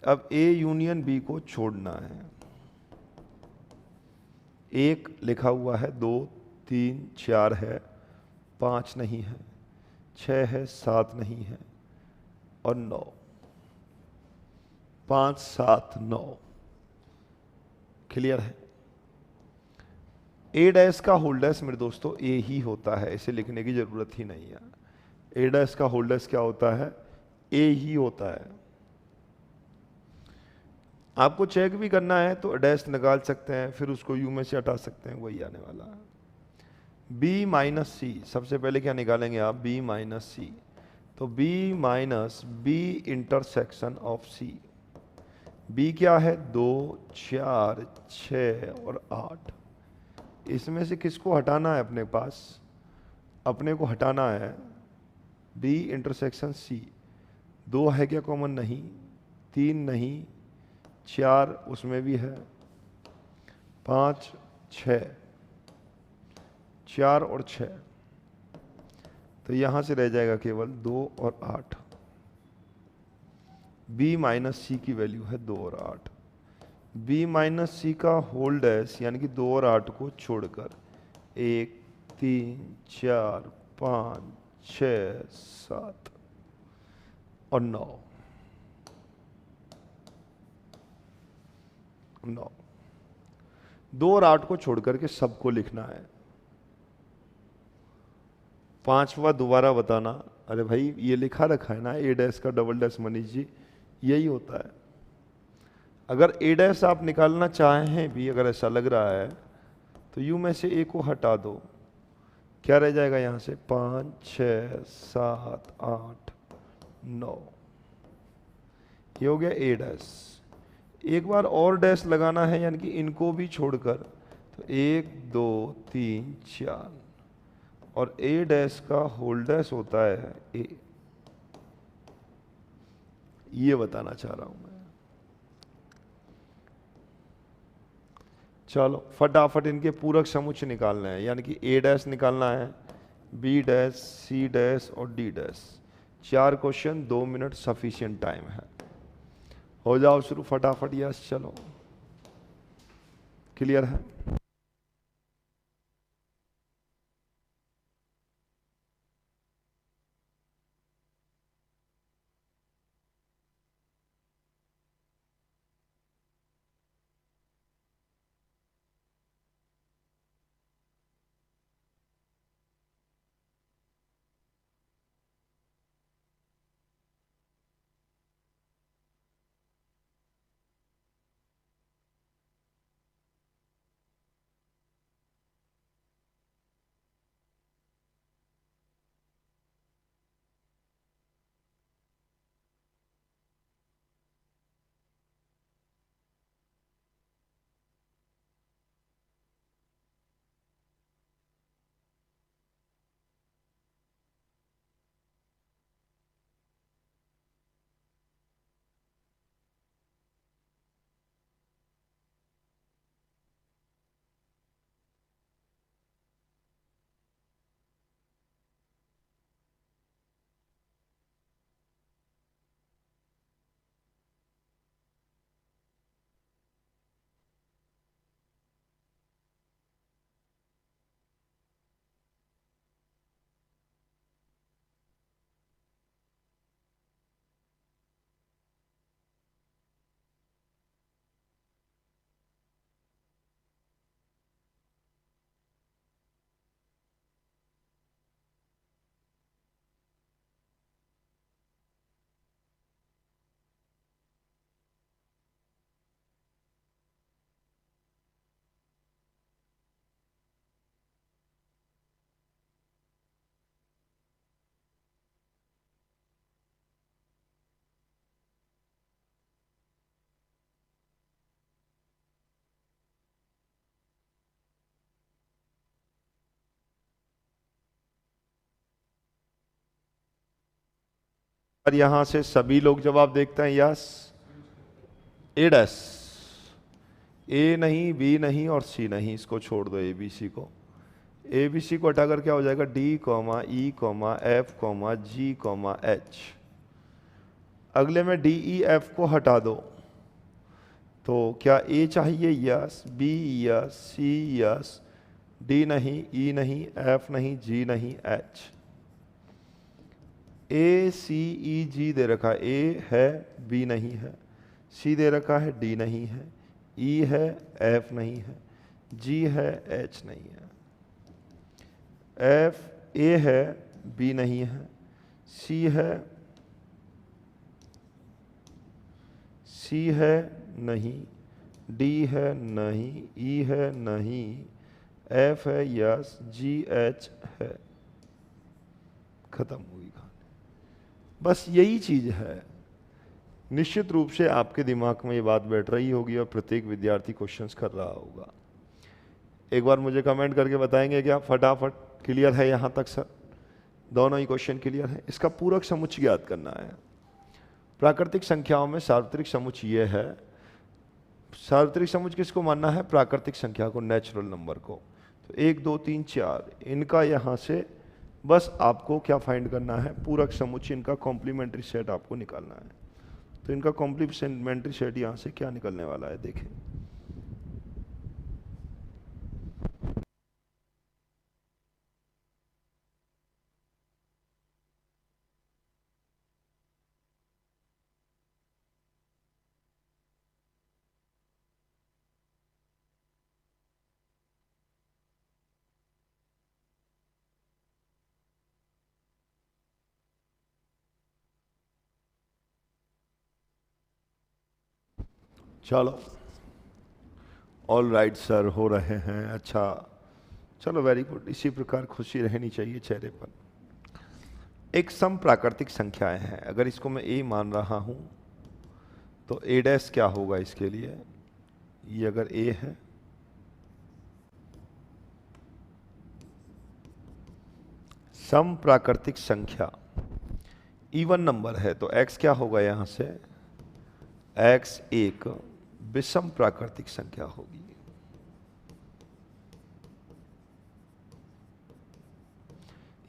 अब ए यूनियन बी को छोड़ना है। 1 लिखा हुआ है, 2 3 4 है, 5 नहीं है, 6 है, 7 नहीं है और 9, 5 7 9, क्लियर है। ए डैश का होल डैश मेरे दोस्तों ए ही होता है, इसे लिखने की जरूरत ही नहीं है। ए डैश का होल डैश क्या होता है? ए ही होता है। आपको चेक भी करना है तो डैश निकाल सकते हैं, फिर उसको यू में से हटा सकते हैं, वही आने वाला है। बी माइनस सी, सबसे पहले क्या निकालेंगे आप? B minus C. तो B minus B intersection of C. B क्या है? 2, 4, 6 और 8। इसमें से किसको हटाना है अपने पास? अपने को हटाना है बी इंटरसेक्शन सी। 2 है क्या कॉमन? नहीं। 3 नहीं। 4 उसमें भी है। 5, 6, 4 और 6, तो यहां से रह जाएगा केवल 2 और 8। बी माइनस सी की वैल्यू है 2 और 8। बी माइनस सी का होल डैश यानी कि 2 और 8 को छोड़कर 1, 3, 4, 5, 6, 7 और 9। 2 और 8 को छोड़कर के सबको लिखना है। 5वां दोबारा बताना। अरे भाई ये लिखा रखा है ना, ए डैश का डबल डैश मनीष जी, यही होता है। अगर ए डैश आप निकालना चाहें भी, अगर ऐसा लग रहा है तो यू में से ए को हटा दो, क्या रह जाएगा यहां से? 5, 6, 7, 8, 9। ये हो गया ए डैश। एक बार और डैश लगाना है, यानी कि इनको भी छोड़कर, तो 1, 2, 3, 4 और ए डैश का होल डैश होता है ए। ये बताना चाह रहा हूं मैं। चलो फटाफट इनके पूरक समुच्चय निकालने हैं, यानी कि ए डैश निकालना है, बी डैश, सी डैश और D dash. 4 question, 2 minute sufficient time है। हो जाओ शुरू फटाफट। यस चलो, क्लियर है? और यहां से सभी लोग जवाब देखते हैं यस। ए डैश, ए नहीं, बी नहीं और सी नहीं, इसको छोड़ दो ए बी सी को। ए बी सी को हटाकर क्या हो जाएगा? D comma E comma F comma G comma H. अगले में डी ई एफ को हटा दो, तो क्या ए चाहिए? यस। बी यस, सी यस, डी नहीं, ई नहीं, एफ नहीं, जी नहीं, एच। ए सी ई जी दे रखा है, ए है, बी नहीं है, सी दे रखा है, डी नहीं है, ई है, एफ नहीं है, G है, H नहीं है, F A है, B नहीं है, C है, C है नहीं, D है नहीं, E है नहीं, F है यस, G H है। खत्म हुई कहानी। बस यही चीज है। निश्चित रूप से आपके दिमाग में ये बात बैठ रही होगी और प्रत्येक विद्यार्थी क्वेश्चंस कर रहा होगा। एक बार मुझे कमेंट करके बताएंगे क्या फटाफट क्लियर है यहाँ तक सर? दोनों ही क्वेश्चन क्लियर है। इसका पूरक समुच्चय ज्ञात करना है। प्राकृतिक संख्याओं में सार्वत्रिक समुच्चय ये है। सार्वत्रिक समुच्चय किसको मानना है? प्राकृतिक संख्या को, नेचुरल नंबर को। तो 1 2 3 4 इनका यहाँ से बस आपको क्या फाइंड करना है? पूरक समुच्चय, इनका कॉम्प्लीमेंट्री सेट आपको निकालना है। तो इनका कॉम्प्लीमेंट्री सेट यहाँ से क्या निकलने वाला है देखें। चलो, ऑल राइट सर, हो रहे हैं, अच्छा, चलो वेरी गुड। इसी प्रकार खुशी रहनी चाहिए चेहरे पर। एक सम प्राकृतिक संख्याएं हैं, अगर इसको मैं ए मान रहा हूं तो ए डैश क्या होगा इसके लिए? ये अगर ए है, सम प्राकृतिक संख्या इवन नंबर है, तो x क्या होगा यहां से? x एक विषम प्राकृतिक संख्या होगी।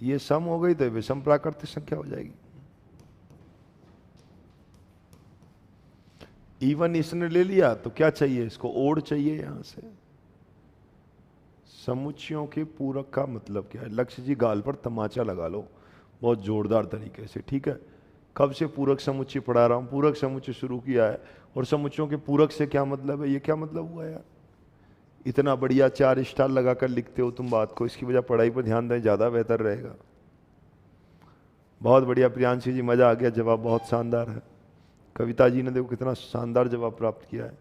ये सम हो गई तो विषम प्राकृतिक संख्या हो जाएगी। इवन इसने ले लिया तो क्या चाहिए इसको? ओड चाहिए यहां से। समुच्चयों के पूरक का मतलब क्या है? लक्ष्य जी गाल पर तमाचा लगा लो बहुत जोरदार तरीके से, ठीक है? कब से पूरक समुच्चय पढ़ा रहा हूं, पूरक समुच्चय शुरू किया है, और समुच्चयों के पूरक से क्या मतलब है? ये क्या मतलब हुआ यार? इतना बढ़िया 4 स्टार लगाकर लिखते हो तुम बात को, इसकी वजह पढ़ाई पर ध्यान दें, ज़्यादा बेहतर रहेगा। बहुत बढ़िया प्रियांशी जी, मज़ा आ गया, जवाब बहुत शानदार है। कविता जी ने देखो कितना शानदार जवाब प्राप्त किया है,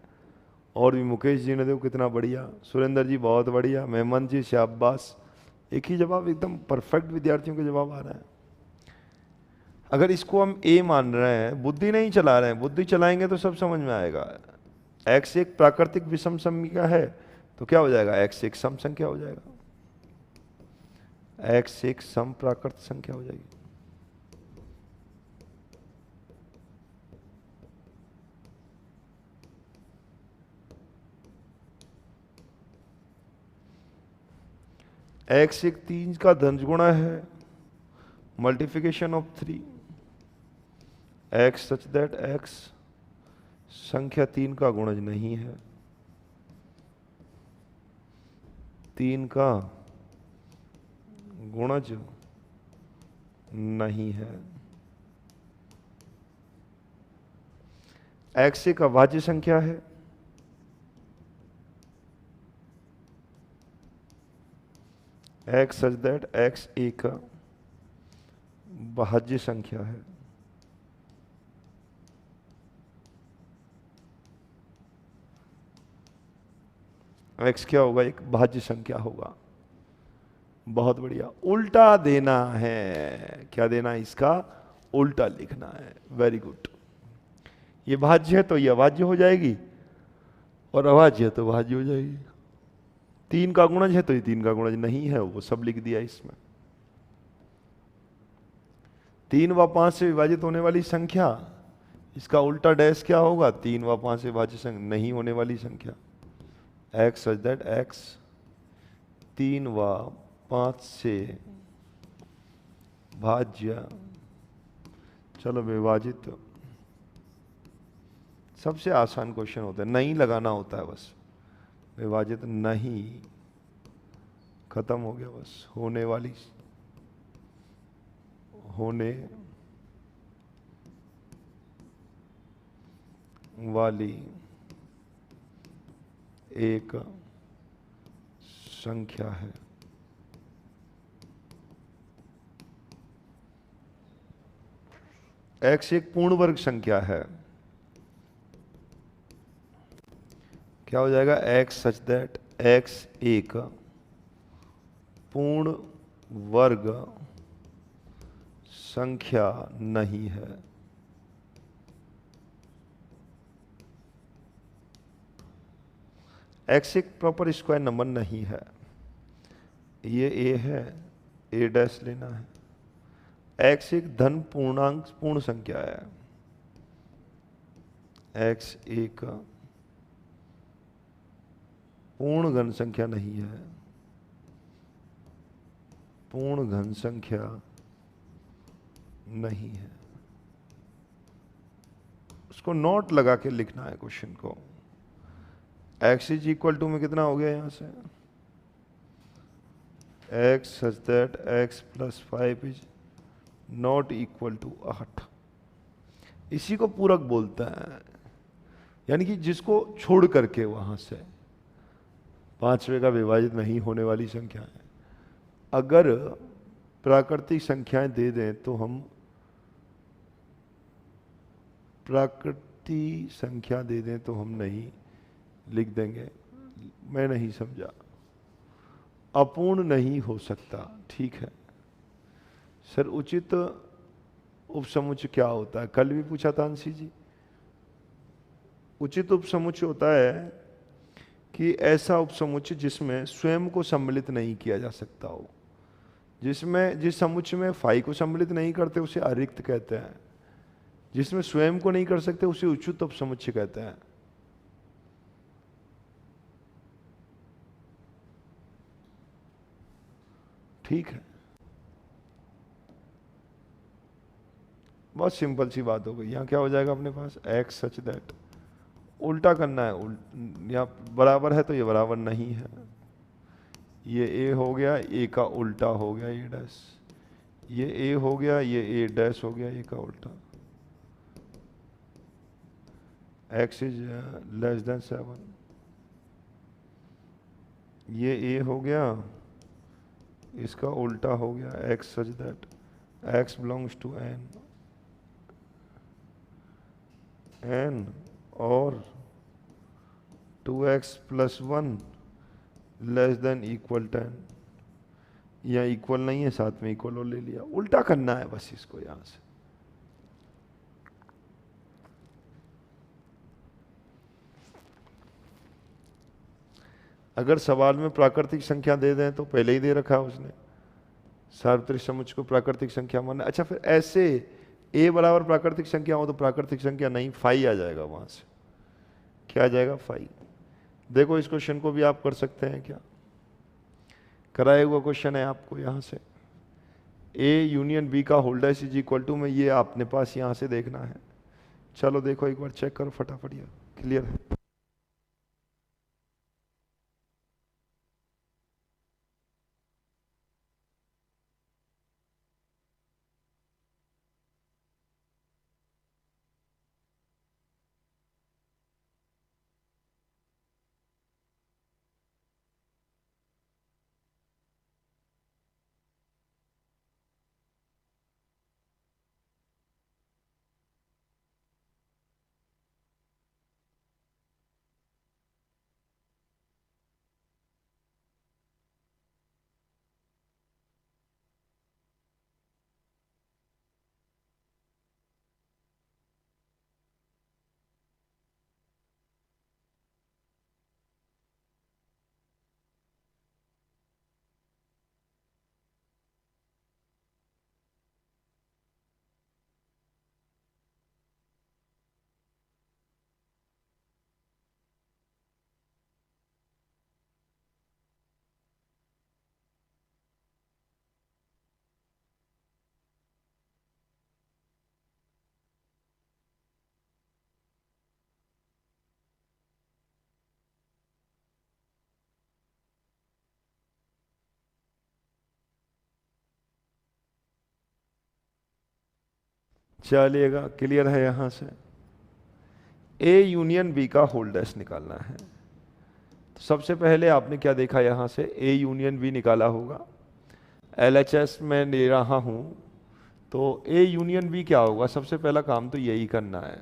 और भी मुकेश जी ने देखो कितना बढ़िया, सुरेंद्र जी बहुत बढ़िया, मेहमान जी शाबाश, एक ही जवाब एकदम परफेक्ट विद्यार्थियों के जवाब आ रहा है। अगर इसको हम ए मान रहे हैं, बुद्धि नहीं चला रहे हैं, बुद्धि चलाएंगे तो सब समझ में आएगा। एक्स एक प्राकृतिक विषम संख्या है तो क्या हो जाएगा? एक्स एक सम संख्या हो जाएगा, एक्स एक सम प्राकृतिक संख्या हो जाएगी। एक्स एक 3 का धन गुणा है, multiplication of 3, x such that x संख्या 3 का गुणज नहीं है, 3 का गुणज नहीं है। एक्स एक अभाज्य संख्या है, एक्स सच दैट एक्स एक भाज्य संख्या है। एक्स क्या होगा? एक भाज्य संख्या होगा। बहुत बढ़िया, उल्टा देना है। क्या देना है इसका? उल्टा लिखना है। Very good. ये भाज्य है तो ये अभाज्य हो जाएगी, और अभाज्य है तो भाज्य हो जाएगी। 3 का गुणज है तो ये 3 का गुणज नहीं है, वो सब लिख दिया इसमें। 3 व 5 से विभाजित होने वाली संख्या, इसका उल्टा डैश क्या होगा? 3 व 5 से विभाजित संख्या नहीं होने वाली संख्या, एक्स सच दैट एक्स 3 व 5 से भाज्य, चलो विभाजित, सबसे आसान क्वेश्चन होता है, नहीं लगाना होता है बस, विभाजित नहीं, खत्म हो गया बस। होने वाली, होने वाली एक संख्या है। x एक पूर्ण वर्ग संख्या है। क्या हो जाएगा? x सच दैट x एक पूर्ण वर्ग संख्या नहीं है। x एक प्रॉपर स्क्वायर नंबर नहीं है। ये a है, a डैश लेना है। x एक धन पूर्णांक पूर्ण संख्या है। x एक पूर्ण घन संख्या नहीं है। पूर्ण घन संख्या नहीं है। उसको नोट लगा के लिखना है क्वेश्चन को। x इज इक्वल टू में कितना हो गया यहां से? x such that x plus 5 is not equal to 8। इसी को पूरक बोलता है, यानी कि जिसको छोड़ करके वहां से पांचवे का विभाजित नहीं होने वाली संख्या है। अगर प्राकृतिक संख्याएं दे दें तो हम प्राकृतिक संख्या दे दें तो हम नहीं लिख देंगे। मैं नहीं समझा। अपूर्ण नहीं हो सकता, ठीक है सर। उचित उपसमुच्चय क्या होता है? कल भी पूछा था अंशी जी। उचित उपसमुच्चय होता है कि ऐसा उपसमुच्चय जिसमें स्वयं को सम्मिलित नहीं किया जा सकता हो। जिस समुच्चय में फाई को सम्मिलित नहीं करते उसे अरिक्त कहते हैं। जिसमें स्वयं को नहीं कर सकते उसे उचित उपसमुच्चय कहते हैं। ठीक है, बहुत सिंपल सी बात हो गई। यहाँ क्या हो जाएगा अपने पास? x सच दैट उल्टा करना है। यहाँ बराबर है तो ये बराबर नहीं है। ये a हो गया, a का उल्टा हो गया a डैश। ये a हो गया, ये a डैश हो गया a का उल्टा। x is less than 7। ये a हो गया, इसका उल्टा हो गया x such that x belongs to n और 2x plus 1 less than equal 10। या इक्वल नहीं है, साथ में इक्वल और ले लिया। उल्टा करना है बस इसको यहां से। अगर सवाल में प्राकृतिक संख्या दे दें तो पहले ही दे रखा है उसने, सार्वत्रिक समुच्चय को प्राकृतिक संख्या मानना। अच्छा, फिर ऐसे a बराबर प्राकृतिक संख्या हो तो प्राकृतिक संख्या नहीं, फाई आ जाएगा वहां से। क्या आ जाएगा? फाई। देखो इस क्वेश्चन को भी आप कर सकते हैं। क्या कराया हुआ क्वेश्चन है आपको यहां से। a यूनियन b का whole dash is equal to में, ये आपने पास यहां से देखना है। चलो देखो एक बार चेक करो फटाफट, ये क्लियर है? चलिएगा, क्लियर है? यहां से a यूनियन b का होल डैश निकालना है। तो सबसे पहले आपने क्या देखा, यहाँ से ए यूनियन बी निकाला होगा। LHS में ले रहा हूँ तो ए यूनियन बी क्या होगा, सबसे पहला काम तो यही करना है।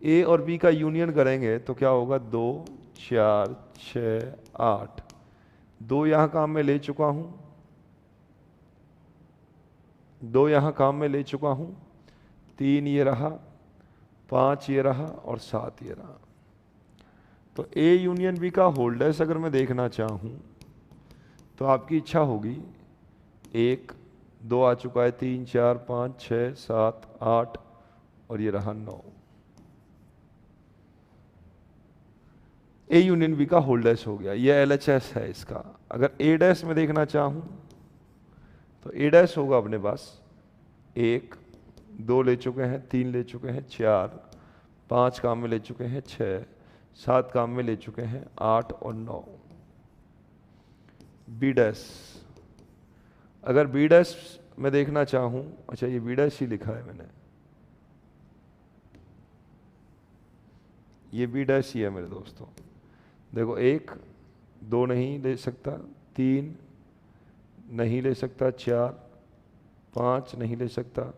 ए और बी का यूनियन करेंगे तो क्या होगा, 2 4 6 8। 2 यहाँ काम में ले चुका हूँ, 2 यहाँ काम में ले चुका हूँ, 3 ये रहा, 5 ये रहा और 7 ये रहा। तो ए यूनियन बी का होल्डर्स अगर मैं देखना चाहूँ तो आपकी इच्छा होगी, 1 2 आ चुका है, 3 4 5 6 7 8 और ये रहा 9। ए यूनियन बी का होल्डर्स हो गया, ये LHS है इसका। अगर ए डैश में देखना चाहूँ तो ए डैश होगा अपने पास, 1 2 ले चुके हैं, 3 ले चुके हैं, 4 5 काम में ले चुके हैं, 6 7 काम में ले चुके हैं, 8 और 9। बी डैश, अगर बी डैश में देखना चाहूँ, अच्छा ये बी डैश ही लिखा है मैंने, ये बी डैश ही है मेरे दोस्तों। देखो 1 2 नहीं ले सकता, 3 नहीं ले सकता, 4 5 नहीं ले सकता,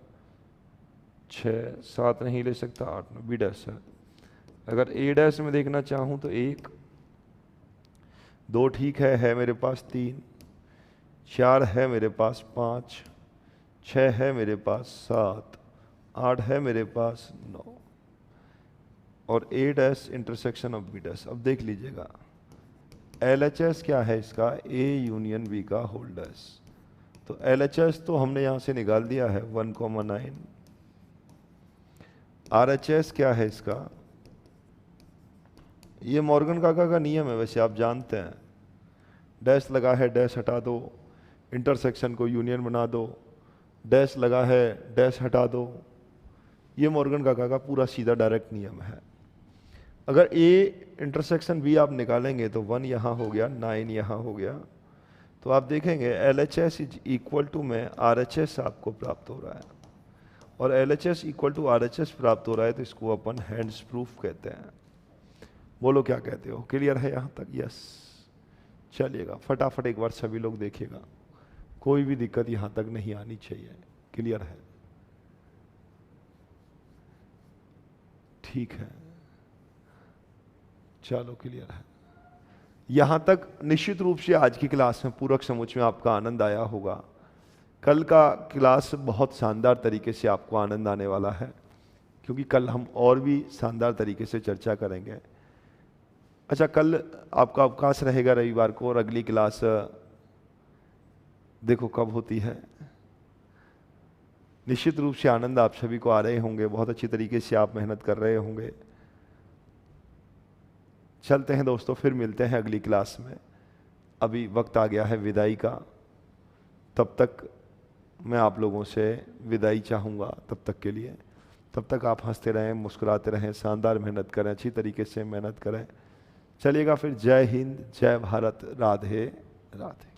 6 7 नहीं ले सकता, 8 9, बी डैश है। अगर ए डैश में देखना चाहूँ तो 1 2 ठीक है मेरे पास, 3 4 है मेरे पास, 5 6 है मेरे पास, 7 8 है मेरे पास, 9 और A dash intersection of B dash. अब देख लीजिएगा LHS क्या है इसका, ए यूनियन बी का होल्डर्स। तो LHS तो हमने यहाँ से निकाल दिया है 1,9। RHS क्या है इसका, ये मॉर्गन काका का नियम है, वैसे आप जानते हैं। डैश लगा है, डैश हटा दो, इंटरसेक्शन को यूनियन बना दो, डैश लगा है, डैश हटा दो। ये मॉर्गन काका का पूरा सीधा डायरेक्ट नियम है। अगर ए इंटरसेक्शन बी आप निकालेंगे तो 1 यहाँ हो गया, 9 यहाँ हो गया। तो आप देखेंगे LHS इज इक्वल टू में RHS आपको प्राप्त हो रहा है, और LHS इक्वल टू RHS प्राप्त हो रहा है तो इसको अपन हैंड्स प्रूफ कहते हैं। बोलो क्या कहते हो, क्लियर है यहाँ तक? यस। चलिएगा फटाफट एक बार सभी लोग देखिएगा, कोई भी दिक्कत यहाँ तक नहीं आनी चाहिए। क्लियर है? ठीक है, चलो क्लियर है। यहाँ तक निश्चित रूप से आज की क्लास में पूरक समुच्चय में आपका आनंद आया होगा। कल का क्लास बहुत शानदार तरीके से आपको आनंद आने वाला है, क्योंकि कल हम और भी शानदार तरीके से चर्चा करेंगे। अच्छा, कल आपका अवकाश रहेगा रविवार को, और अगली क्लास देखो कब होती है। निश्चित रूप से आनंद आप सभी को आ रहे होंगे, बहुत अच्छी तरीके से आप मेहनत कर रहे होंगे। चलते हैं दोस्तों, फिर मिलते हैं अगली क्लास में। अभी वक्त आ गया है विदाई का, तब तक मैं आप लोगों से विदाई चाहूँगा। तब तक के लिए, तब तक आप हंसते रहें, मुस्कुराते रहें, शानदार मेहनत करें, अच्छी तरीके से मेहनत करें। चलिएगा फिर, जय हिंद, जय भारत, राधे राधे।